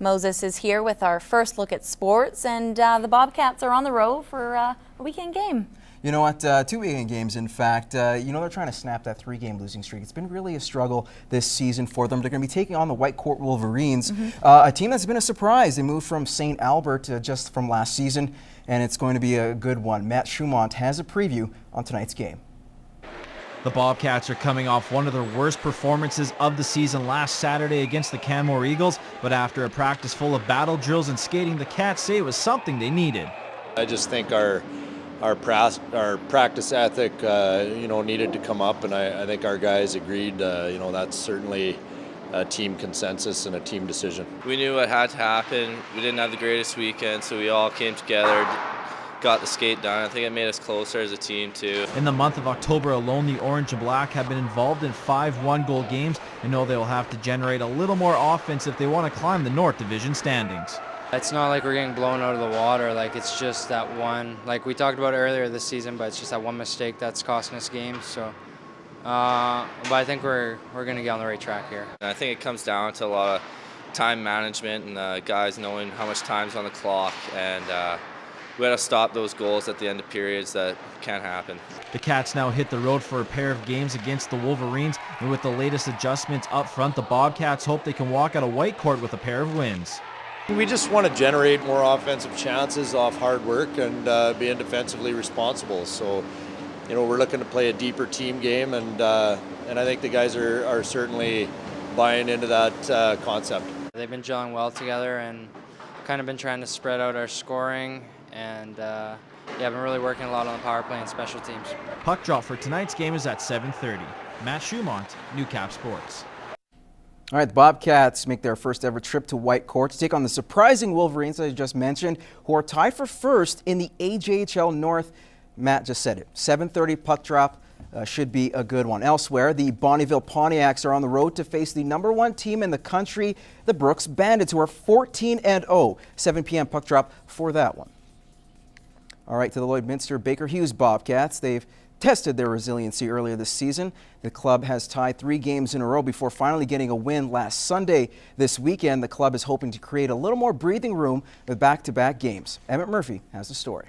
Moses is here with our first look at sports, and the Bobcats are on the road for a weekend game. You know what, 2 weekend games, in fact. They're trying to snap that 3-game losing streak. It's been really a struggle this season for them. They're going to be taking on the Whitecourt Wolverines, a team that's been a surprise. They moved from St. Albert just from last season, and it's going to be a good one. Matt Schumont has a preview on tonight's game. The Bobcats are coming off one of their worst performances of the season last Saturday against the Canmore Eagles, but after a practice full of battle drills and skating, the Cats say it was something they needed. I just think our practice ethic, needed to come up, and I think our guys agreed. That's certainly a team consensus and a team decision. We knew what had to happen. We didn't have the greatest weekend, so we all came together, got the skate done. I think it made us closer as a team too. In the month of October alone, the Orange and Black have been involved in 5 one-goal games and know they will have to generate a little more offense if they want to climb the North Division standings. It's not like we're getting blown out of the water. Like, it's just that one, like we talked about earlier this season, but it's just that one mistake that's costing us games. So, but I think we're going to get on the right track here. And I think it comes down to a lot of time management and guys knowing how much time's on the clock, and we got to stop those goals at the end of periods that can't happen. The Cats now hit the road for a pair of games against the Wolverines, and with the latest adjustments up front, the Bobcats hope they can walk out of Whitecourt with a pair of wins. We just want to generate more offensive chances off hard work and being defensively responsible. So, we're looking to play a deeper team game, and I think the guys are certainly buying into that concept. They've been gelling well together and kind of been trying to spread out our scoring, and I've been really working a lot on the power play and special teams. Puck drop for tonight's game is at 7:30. Matt Schumont, Newcap Sports. All right, the Bobcats make their first ever trip to Whitecourt to take on the surprising Wolverines, as I just mentioned, who are tied for first in the AJHL North. Matt just said it. 7:30 puck drop should be a good one. Elsewhere, the Bonnyville Pontiacs are on the road to face the #1 team in the country, the Brooks Bandits, who are 14-0. 7 p.m. puck drop for that one. All right, to the Lloydminster Baker Hughes Bobcats. They've tested their resiliency earlier this season. The club has tied 3 games in a row before finally getting a win last Sunday. This weekend, the club is hoping to create a little more breathing room with back-to-back games. Emmett Murphy has the story.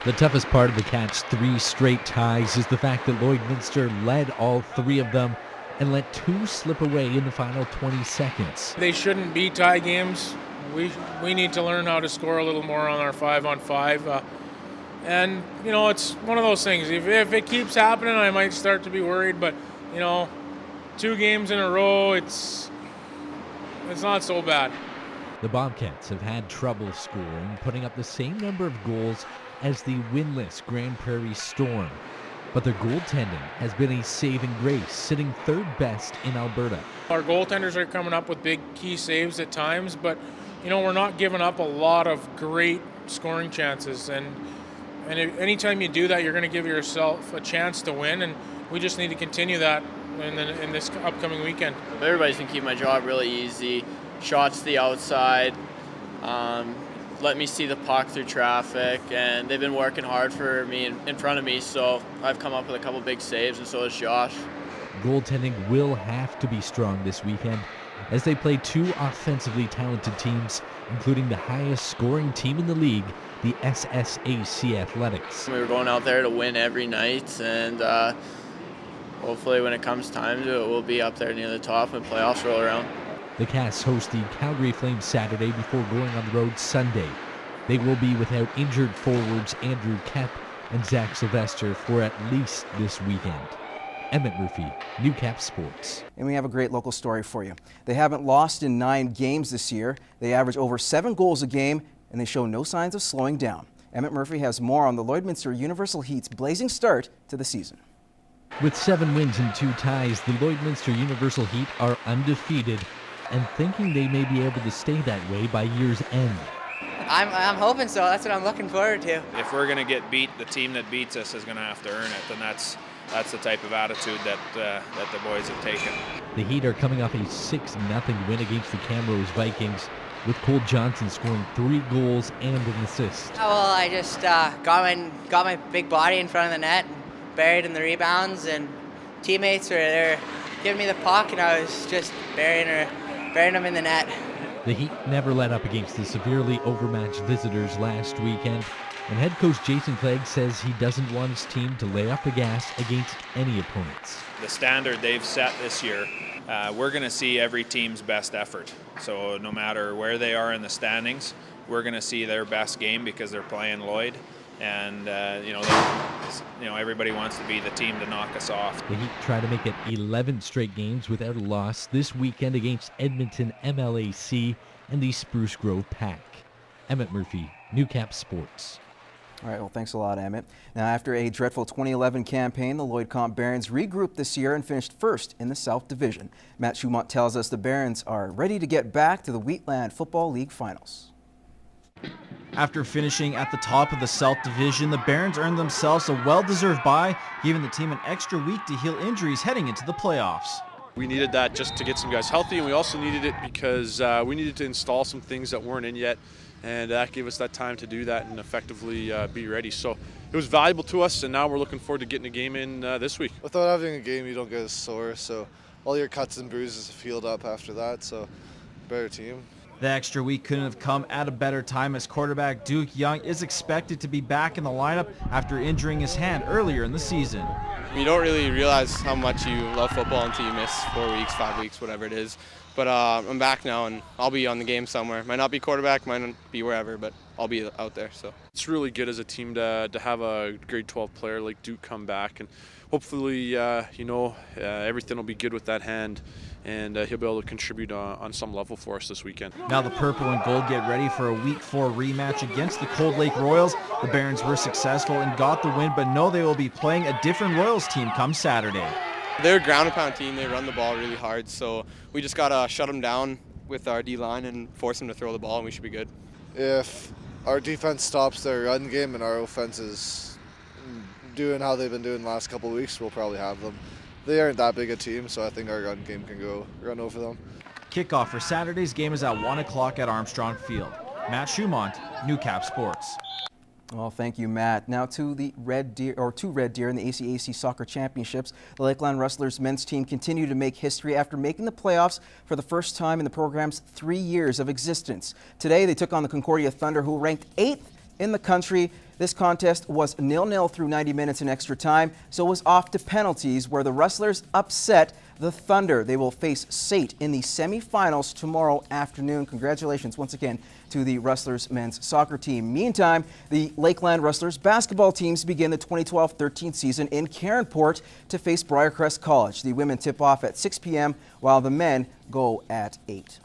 The toughest part of the Cats' 3 straight ties is the fact that Lloydminster led all 3 of them and let 2 slip away in the final 20 seconds. They shouldn't be tie games. We need to learn how to score a little more on our 5-on-5. And, it's one of those things. If it keeps happening, I might start to be worried. But, 2 games in a row, it's not so bad. The Bobcats have had trouble scoring, putting up the same number of goals as the winless Grand Prairie Storm. But their goaltending has been a saving grace, sitting 3rd best in Alberta. Our goaltenders are coming up with big key saves at times, but, we're not giving up a lot of great scoring chances. And anytime you do that, you're going to give yourself a chance to win, and we just need to continue that in this upcoming weekend. Everybody's going to keep my job really easy. Shots to the outside, let me see the puck through traffic, and they've been working hard for me in front of me, so I've come up with a couple big saves, and so has Josh. Goaltending will have to be strong this weekend as they play 2 offensively talented teams, including the highest scoring team in the league, the SSAC Athletics. We were going out there to win every night, and hopefully when it comes time to it, we'll be up there near the top when playoffs roll around. The Cats host the Calgary Flames Saturday before going on the road Sunday. They will be without injured forwards Andrew Kemp and Zach Sylvester for at least this weekend. Emmett Murphy, Newcap Sports. And we have a great local story for you. They haven't lost in 9 games this year. They average over 7 goals a game, and they show no signs of slowing down. Emmett Murphy has more on the Lloydminster Universal Heat's blazing start to the season. With 7 wins and 2 ties, the Lloydminster Universal Heat are undefeated and thinking they may be able to stay that way by year's end. I'm hoping so. That's what I'm looking forward to. If we're going to get beat, the team that beats us is going to have to earn it, and that's the type of attitude that the boys have taken. The Heat are coming off a 6-0 win against the Camrose Vikings, with Cole Johnson scoring 3 goals and an assist. Well, I just got my big body in front of the net, buried in the rebounds, and teammates were there giving me the puck, and I was just burying them in the net. The Heat never let up against the severely overmatched visitors last weekend, and head coach Jason Clegg says he doesn't want his team to lay up the gas against any opponents. The standard they've set this year, we're going to see every team's best effort. So no matter where they are in the standings, we're going to see their best game because they're playing Lloyd. And everybody wants to be the team to knock us off. The Heat try to make it 11 straight games without a loss this weekend against Edmonton MLAC and the Spruce Grove Pack. Emmett Murphy, Newcap Sports. All right, well, thanks a lot, Emmett. Now, after a dreadful 2011 campaign, the Lloyd Comp Barons regrouped this year and finished first in the South Division. Matt Schumont tells us the Barons are ready to get back to the Wheatland Football League Finals. After finishing at the top of the South Division, the Barons earned themselves a well-deserved bye, giving the team an extra week to heal injuries heading into the playoffs. We needed that just to get some guys healthy, and we also needed it because we needed to install some things that weren't in yet, and that gave us that time to do that and effectively be ready. So it was valuable to us, and now we're looking forward to getting a game in this week. Without having a game, you don't get as sore, so all your cuts and bruises have healed up after that, so better team. The extra week couldn't have come at a better time as quarterback Duke Young is expected to be back in the lineup after injuring his hand earlier in the season. You don't really realize how much you love football until you miss 4 weeks, 5 weeks, whatever it is. But I'm back now, and I'll be on the game somewhere. Might not be quarterback, might not be wherever, but I'll be out there. So it's really good as a team to have a grade 12 player like Duke come back, and hopefully everything will be good with that hand, and he'll be able to contribute on some level for us this weekend. Now the purple and gold get ready for a Week 4 rematch against the Cold Lake Royals. The Barons were successful and got the win, but know they will be playing a different Royals team come Saturday. They're a ground and pound team. They run the ball really hard, so we just got to shut them down with our D-line and force them to throw the ball, and we should be good. If our defense stops their run game and our offense is doing how they've been doing the last couple of weeks, we'll probably have them. They aren't that big a team, so I think our run game can go run over them. Kickoff for Saturday's game is at 1 o'clock at Armstrong Field. Matt Schumont, Newcap Sports. Well, thank you, Matt. Now to the Red Deer in the ACAC Soccer Championships. The Lakeland Rustlers men's team continue to make history after making the playoffs for the first time in the program's 3 years of existence. Today, they took on the Concordia Thunder, who ranked 8th in the country. This contest was 0-0 through 90 minutes in extra time, so it was off to penalties where the Rustlers upset the Thunder. They will face SAIT in the semifinals tomorrow afternoon. Congratulations once again to the Rustlers men's soccer team. Meantime, the Lakeland Rustlers basketball teams begin the 2012-13 season in Caronport to face Briarcrest College. The women tip off at 6 p.m. while the men go at 8.